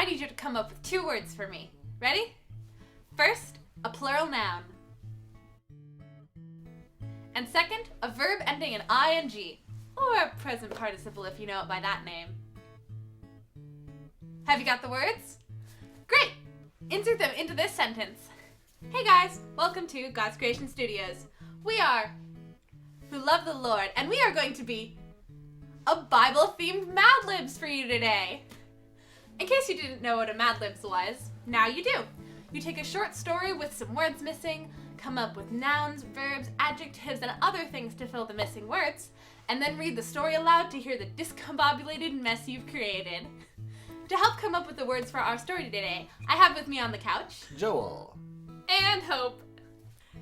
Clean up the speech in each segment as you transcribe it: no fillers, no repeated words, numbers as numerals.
need you to come up with 2 words for me. Ready? First, a plural noun. And second, a verb ending in ing, or a present participle if you know it by that name. Have you got the words? Great! Insert them into this sentence. Hey guys, welcome to God's Creation Studios. We are who love the Lord, and we are going to be a Bible-themed Mad Libs for you today. In case you didn't know what a Mad Libs was, now you do. You take a short story with some words missing, come up with nouns, verbs, adjectives, and other things to fill the missing words, and then read the story aloud to hear the discombobulated mess you've created. To help come up with the words for our story today, I have with me on the couch Joel and Hope.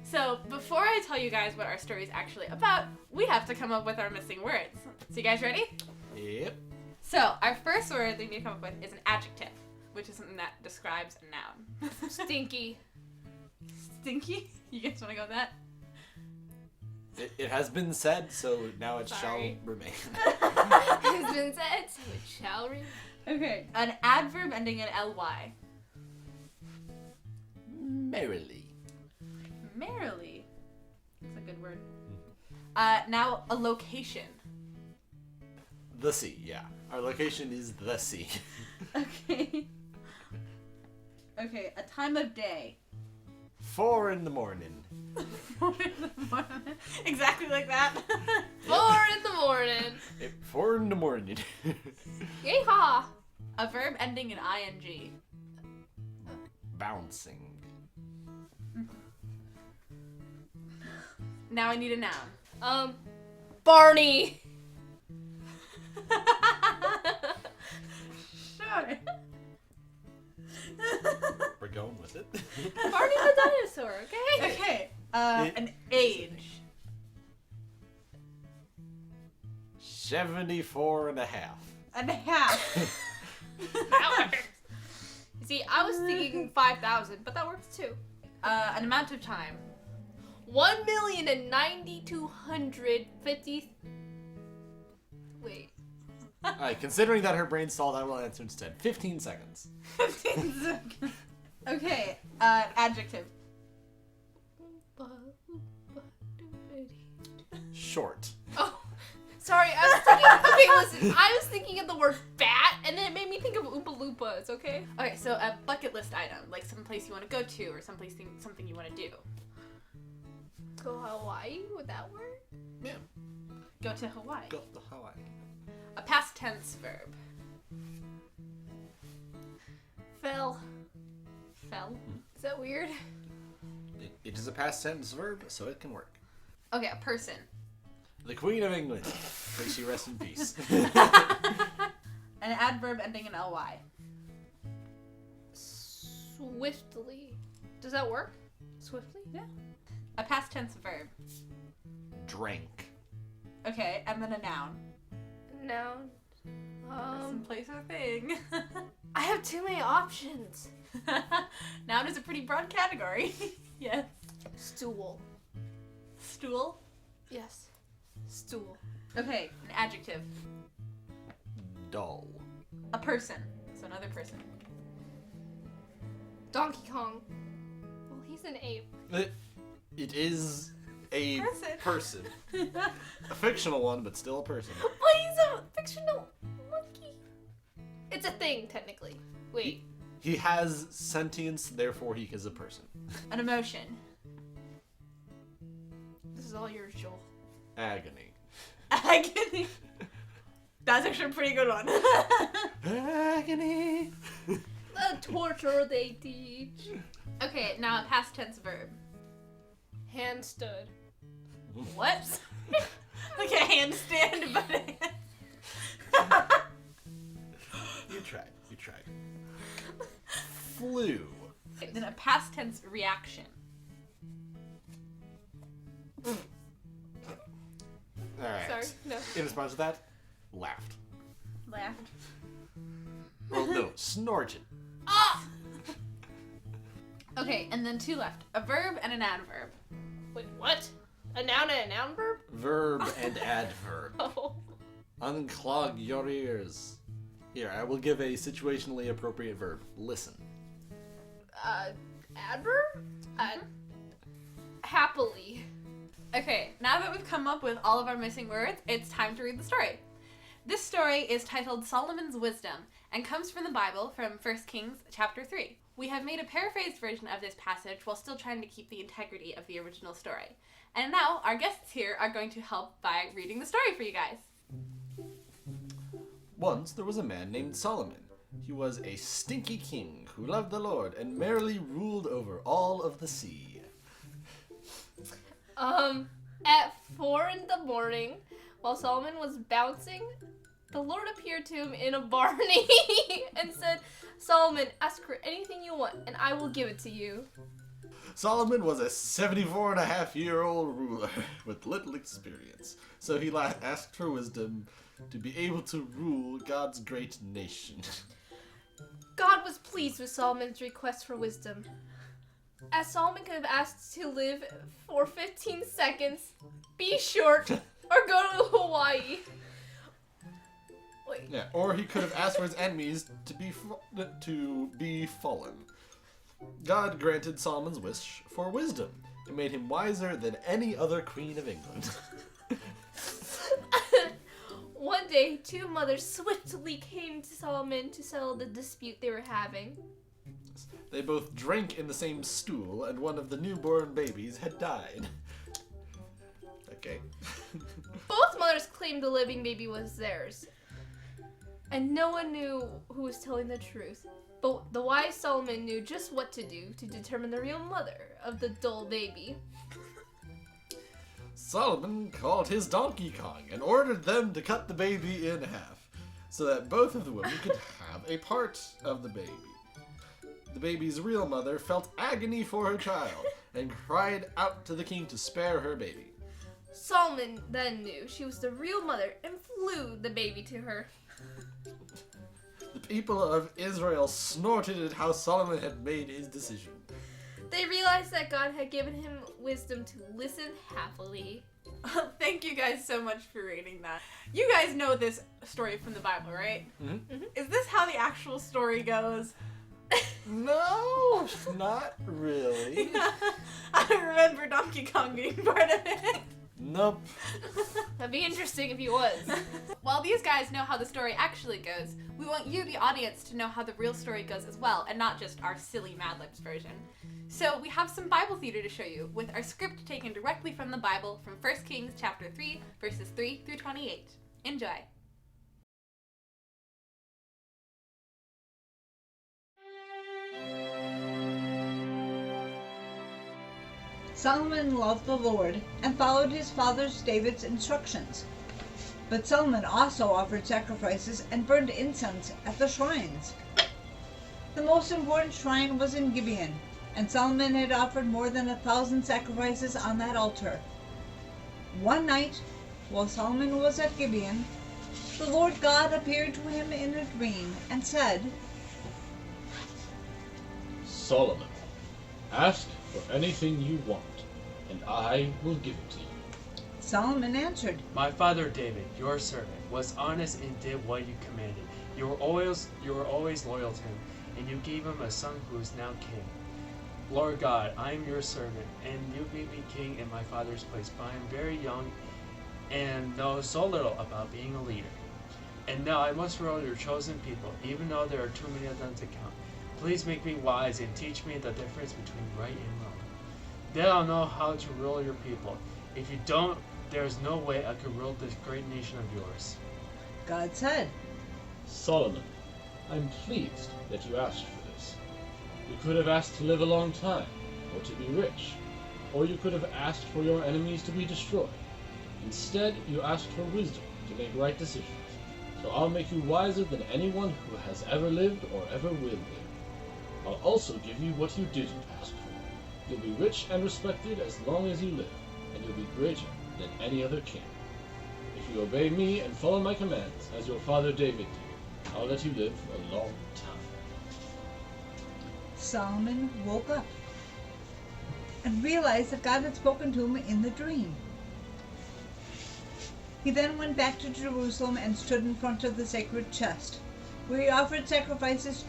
So before I tell you guys what our story is actually about, we have to come up with our missing words. So you guys ready? Yep. So our first word that we need to come up with is an adjective, which is something that describes a noun. Stinky. Stinky? You guys want to go with that? It has been said, so now it Sorry. shall remain. Has been said, so it shall remain. Okay. An adverb ending in ly. Merrily. Merrily. That's a good word. Now a location. The sea, yeah. Our location is the sea. Okay. Okay, a time of day. 4 in the morning. 4 in the morning. Exactly like that. 4 in the morning. 4 in the morning. Yeehaw. A verb ending in ing. Bouncing. Now I need a noun. Barney. Sure. We're going with it. Barney the dinosaur, okay? Okay. An age. 74 and a half. And a half. That works. See, I was thinking 5,000, but that works too. An amount of time. 1,090,250. Wait. Alright, considering that her brain stalled, I will answer instead. 15 seconds. 15 seconds. Okay. Adjective. Short. Oh, sorry. I was thinking. Okay, listen. I was thinking of the word bat, and then it made me think of Oompa Loompas. Okay. Okay, so a bucket list item, like some place you want to go to or something you want to do. Go Hawaii with that word. Yeah. Go to Hawaii. Go to Hawaii. A past tense verb. Fell. Fell. Is that weird? It is a past tense verb, so it can work. Okay, a person. The Queen of England. May she rest in peace. An adverb ending in ly. Swiftly. Does that work? Swiftly? Yeah. A past tense verb. Drank. Okay, and then a noun. Noun. Some place or thing. I have too many options. Noun is a pretty broad category. Yes. Stool. Stool. Yes. Stool. Okay, an adjective. Dull. A person. So another person. Donkey Kong. Well, he's an ape. It is a person. A fictional one, but still a person. But he's a fictional monkey. It's a thing, technically. Wait. He has sentience, therefore he is a person. An emotion. This is all yours, Joel. Agony. Agony. That's actually a pretty good one. Agony. The torture they teach. Okay, now a past tense verb. Hand stood. What? Like a handstand, but You tried. Flew. then a past tense reaction. Alright. Sorry, no. In response to that, laughed. Laughed. Well, no, snorted. Ah! Okay, and then 2 left. A verb and an adverb. Wait, what? A noun and a noun verb? Verb and adverb. Oh. Unclog your ears. Here, I will give a situationally appropriate verb. Listen. Adverb? Happily. Okay, now that we've come up with all of our missing words, it's time to read the story. This story is titled Solomon's Wisdom and comes from the Bible from 1 Kings chapter 3. We have made a paraphrased version of this passage while still trying to keep the integrity of the original story. And now our guests here are going to help by reading the story for you guys. Once there was a man named Solomon. He was a stinky king who loved the Lord and merrily ruled over all of the sea. At 4 a.m, while Solomon was bouncing, the Lord appeared to him in a barney and said, Solomon, ask for anything you want, and I will give it to you. Solomon was a 74-and-a-half-year-old ruler with little experience, so he asked for wisdom to be able to rule God's great nation. God was pleased with Solomon's request for wisdom. As Solomon could have asked to live for 15 seconds, be short, or go to Hawaii. Wait. Yeah, or he could have asked for his enemies to be fallen. God granted Solomon's wish for wisdom. It made him wiser than any other queen of England. One day, two mothers swiftly came to Solomon to settle the dispute they were having. They both drank in the same stool, and one of the newborn babies had died. Okay. Both mothers claimed the living baby was theirs, and no one knew who was telling the truth. But the wise Solomon knew just what to do to determine the real mother of the dull baby. Solomon called his Donkey Kong and ordered them to cut the baby in half, so that both of the women could have a part of the baby. The baby's real mother felt agony for her child and cried out to the king to spare her baby. Solomon then knew she was the real mother and flew the baby to her. The people of Israel snorted at how Solomon had made his decision. They realized that God had given him wisdom to listen happily. Thank you guys so much for reading that. You guys know this story from the Bible, right? Mm-hmm. Mm-hmm. Is this how the actual story goes? No, not really. I don't remember Donkey Kong being part of it. Nope. That'd be interesting if he was. While these guys know how the story actually goes, we want you, the audience, to know how the real story goes as well, and not just our silly Mad Libs version. So we have some Bible theater to show you, with our script taken directly from the Bible from 1 Kings chapter 3, verses 3 through 28. Enjoy. Solomon loved the Lord and followed his father David's instructions. But Solomon also offered sacrifices and burned incense at the shrines. The most important shrine was in Gibeon, and Solomon had offered more than 1,000 sacrifices on that altar. One night, while Solomon was at Gibeon, the Lord God appeared to him in a dream and said, Solomon, ask for anything you want, and I will give it to you. Solomon answered, My father David, your servant, was honest and did what you commanded. You were always loyal to him, and you gave him a son who is now king. Lord God, I am your servant, and you made me king in my father's place, but I am very young and know so little about being a leader. And now I must rule your chosen people, even though there are too many of them to count. Please make me wise and teach me the difference between right and wrong. Then I'll know how to rule your people. If you don't, there is no way I could rule this great nation of yours. God said, Solomon, I'm pleased that you asked for this. You could have asked to live a long time, or to be rich, or you could have asked for your enemies to be destroyed. Instead, you asked for wisdom to make right decisions. So I'll make you wiser than anyone who has ever lived or ever will live. I'll also give you what you didn't ask for. You'll be rich and respected as long as you live, and you'll be greater than any other king. If you obey me and follow my commands, as your father David did, I'll let you live a long time. Solomon woke up and realized that God had spoken to him in the dream. He then went back to Jerusalem and stood in front of the sacred chest. where he offered sacrifices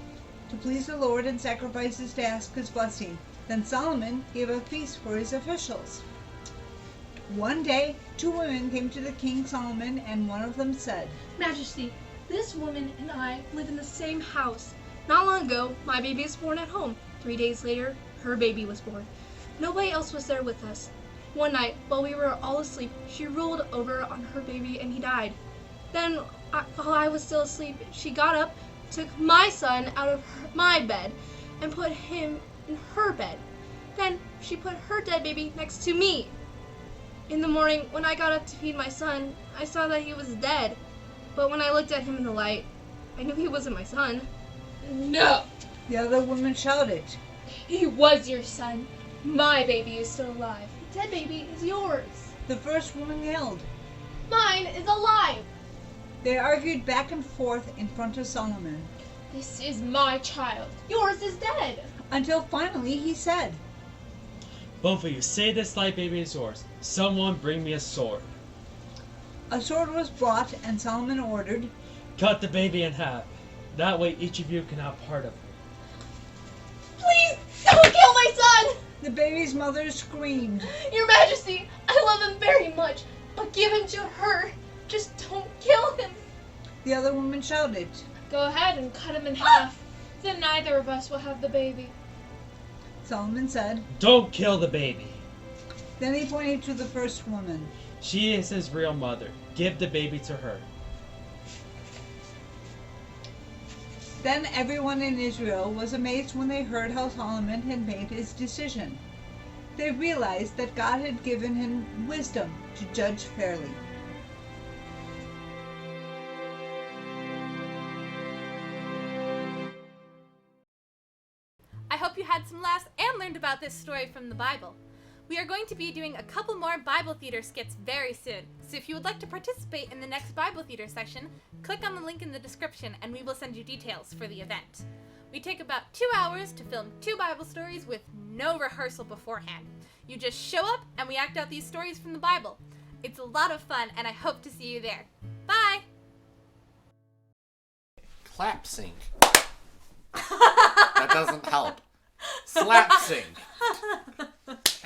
to please the Lord and sacrifices to ask his blessing. Then Solomon gave a feast for his officials. One day, 2 women came to the king Solomon, and one of them said, Majesty, this woman and I live in the same house. Not long ago, my baby was born at home. 3 days later, her baby was born. Nobody else was there with us. One night, while we were all asleep, she rolled over on her baby and he died. Then, while I was still asleep, she got up, took my son out of my bed, and put him in her bed. Then, she put her dead baby next to me. In the morning, when I got up to feed my son, I saw that he was dead. But when I looked at him in the light, I knew he wasn't my son. No! The other woman shouted. He was your son. My baby is still alive. The dead baby is yours. The first woman yelled. Mine is alive. They argued back and forth in front of Solomon, This is my child. Yours is dead. until finally he said, Both of you, say this light baby is yours. Someone bring me a sword. A sword was brought, and Solomon ordered, Cut the baby in half. That way each of you can have part of it. Please, don't kill my son! The baby's mother screamed. Your Majesty, I love him very much, but give him to her. Just don't kill him. The other woman shouted. Go ahead and cut him in half. Then neither of us will have the baby. Solomon said. Don't kill the baby. Then he pointed to the first woman. She is his real mother. Give the baby to her. Then everyone in Israel was amazed when they heard how Solomon had made his decision. They realized that God had given him wisdom to judge fairly. I hope you had some laughs and learned about this story from the Bible. We are going to be doing a couple more Bible theater skits very soon, so if you would like to participate in the next Bible theater session, click on the link in the description and we will send you details for the event. We take about 2 hours to film 2 Bible stories with no rehearsal beforehand. You just show up and we act out these stories from the Bible. It's a lot of fun and I hope to see you there. Bye! Clap sync. That doesn't help. Slap sync.